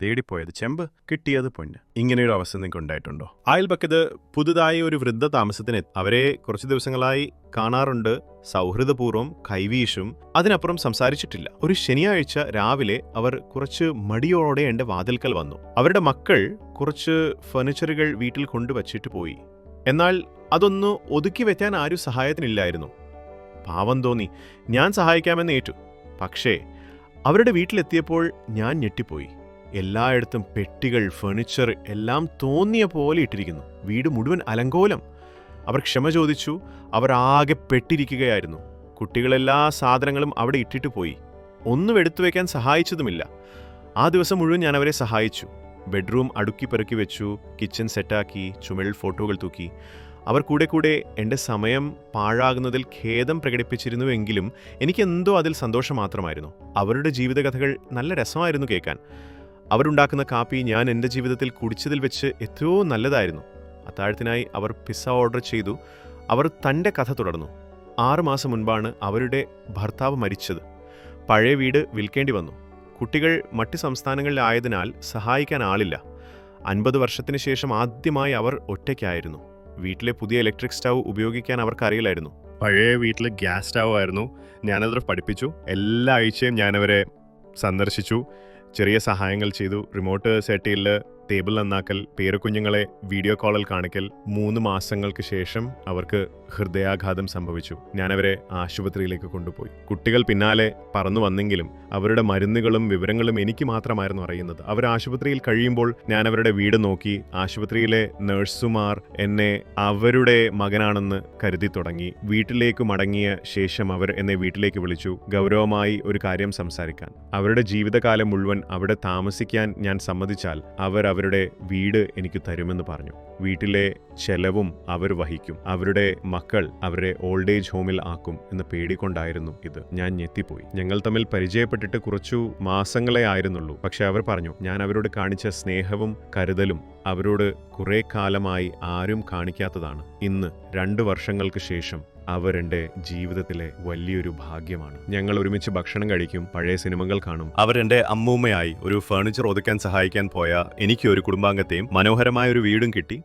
തേടിപ്പോയത് ചെമ്പ്, കിട്ടിയത് പൊന്ന്. ഇങ്ങനെയൊരു അവസ്ഥ നിങ്ങൾക്ക് ഉണ്ടായിട്ടുണ്ടോ? അയൽപക്കത്ത് പുതുതായി ഒരു വൃദ്ധ താമസത്തിന് അവരെ കുറച്ച് ദിവസങ്ങളായി കാണാറുണ്ട്. സൗഹൃദപൂർവ്വം കൈവീശും, അതിനപ്പുറം സംസാരിച്ചിട്ടില്ല. ഒരു ശനിയാഴ്ച രാവിലെ അവർ കുറച്ച് മടിയോടെ എന്റെ വാതിൽക്കൽ വന്നു. അവരുടെ മക്കൾ കുറച്ച് ഫർണിച്ചറുകൾ വീട്ടിൽ കൊണ്ടുവച്ചിട്ട് പോയി. എന്നാൽ അതൊന്ന് ഒതുക്കി വെക്കാൻ ആരും സഹായത്തിനില്ലായിരുന്നു. പാവം തോന്നി. ഞാൻ സഹായിക്കാമെന്ന് ഏറ്റു. പക്ഷേ അവരുടെ വീട്ടിലെത്തിയപ്പോൾ ഞാൻ ഞെട്ടിപ്പോയി. എല്ലായിടത്തും പെട്ടികൾ, ഫർണിച്ചർ എല്ലാം തോന്നിയ പോലെ ഇട്ടിരിക്കുന്നു. വീട് മുഴുവൻ അലങ്കോലം. അവർ ക്ഷമ ചോദിച്ചു. അവർ ആകെ പെട്ടിരിക്കുകയായിരുന്നു. കുട്ടികളെല്ലാ സാധനങ്ങളും അവിടെ ഇട്ടിട്ട് പോയി. ഒന്നും എടുത്തു വയ്ക്കാൻ സഹായിച്ചതുമില്ല. ആ ദിവസം മുഴുവൻ ഞാൻ അവരെ സഹായിച്ചു. ബെഡ്റൂം അടുക്കി പെറുക്കി വെച്ചു, കിച്ചൺ സെറ്റാക്കി, ചുമരിൽ ഫോട്ടോകൾ തൂക്കി. അവർ കൂടെ എൻ്റെ സമയം പാഴാകുന്നതിൽ ഖേദം പ്രകടിപ്പിച്ചിരുന്നുവെങ്കിലും എനിക്കെന്തോ അതിൽ സന്തോഷം മാത്രമായിരുന്നു. അവരുടെ ജീവിതകഥകൾ നല്ല രസമായിരുന്നു കേൾക്കാൻ. അവരുണ്ടാക്കുന്ന കാപ്പി ഞാൻ എൻ്റെ ജീവിതത്തിൽ കുടിച്ചതിൽ വെച്ച് എത്രയോ നല്ലതായിരുന്നു. അത്താഴത്തിനായി അവർ പിസ്സ ഓർഡർ ചെയ്തു. അവർ തൻ്റെ കഥ തുടർന്നു. 6 മാസം മുൻപാണ് അവരുടെ ഭർത്താവ് മരിച്ചത്. പഴയ വീട് വിൽക്കേണ്ടി വന്നു. കുട്ടികൾ മറ്റ് സംസ്ഥാനങ്ങളിലായതിനാൽ സഹായിക്കാൻ ആളില്ല. 50 വർഷത്തിന് ശേഷം ആദ്യമായി അവർ ഒറ്റയ്ക്കായിരുന്നു. വീട്ടിലെ പുതിയ ഇലക്ട്രിക് സ്റ്റൗ ഉപയോഗിക്കാൻ അവർക്കറിയില്ലായിരുന്നു. പഴയ വീട്ടിൽ ഗ്യാസ് സ്റ്റൗ ആയിരുന്നു. ഞാനത് പഠിപ്പിച്ചു. എല്ലാ ആഴ്ചയും ഞാനവരെ സന്ദർശിച്ചു. ചെറിയ സഹായങ്ങൾ ചെയ്തു. റിമോട്ട് സെറ്റ് ചെയ്യൽ, ടേബിൾ നന്നാക്കൽ, പേരക്കുഞ്ഞുങ്ങളെ വീഡിയോ കോളിൽ കാണിക്കൽ. 3 മാസങ്ങൾക്ക് ശേഷം അവർക്ക് ഹൃദയാഘാതം സംഭവിച്ചു. ഞാനവരെ ആശുപത്രിയിലേക്ക് കൊണ്ടുപോയി. കുട്ടികൾ പിന്നാലെ പറന്നു വന്നെങ്കിലും അവരുടെ മരുന്നുകളും വിവരങ്ങളും എനിക്ക് മാത്രമായിരുന്നു അറിയുന്നത്. അവർ ആശുപത്രിയിൽ കഴിയുമ്പോൾ ഞാൻ അവരുടെ വീട് നോക്കി. ആശുപത്രിയിലെ നഴ്സുമാർ എന്നെ അവരുടെ മകനാണെന്ന് കരുതി തുടങ്ങി. വീട്ടിലേക്ക് മടങ്ങിയ ശേഷം അവർ എന്നെ വീട്ടിലേക്ക് വിളിച്ചു, ഗൗരവമായി ഒരു കാര്യം സംസാരിക്കാൻ. അവരുടെ ജീവിതകാലം മുഴുവൻ അവിടെ താമസിക്കാൻ ഞാൻ സമ്മതിച്ചാൽ അവർ അവരുടെ വീട് എനിക്ക് തരുമെന്ന് പറഞ്ഞു. വീട്ടിലെ ചെലവും അവർ വഹിക്കും. അവരുടെ മക്കൾ അവരെ ഓൾഡ് ഏജ് ഹോമിൽ ആക്കും എന്ന് പേടിക്കൊണ്ടായിരുന്നു ഇത്. ഞാൻ ഞെട്ടിപ്പോയി. ഞങ്ങൾ തമ്മിൽ പരിചയപ്പെട്ടിട്ട് കുറച്ചു മാസങ്ങളെ ആയിരുന്നുള്ളൂ. പക്ഷെ അവർ പറഞ്ഞു, ഞാൻ അവരോട് കാണിച്ച സ്നേഹവും കരുതലും അവരോട് കുറെ കാലമായി ആരും കാണിക്കാത്തതാണ്. ഇന്ന് 2 വർഷങ്ങൾക്ക് ശേഷം അവരെന്റെ ജീവിതത്തിലെ വലിയൊരു ഭാഗ്യമാണ്. ഞങ്ങൾ ഒരുമിച്ച് ഭക്ഷണം കഴിക്കും, പഴയ സിനിമകൾ കാണും. അവരെന്റെ അമ്മൂമ്മയായി. ഒരു ഫർണിച്ചർ ഒതുക്കാൻ സഹായിക്കാൻ പോയ എനിക്ക് ഒരു കുടുംബാംഗത്തെയും മനോഹരമായ ഒരു വീടും കിട്ടി.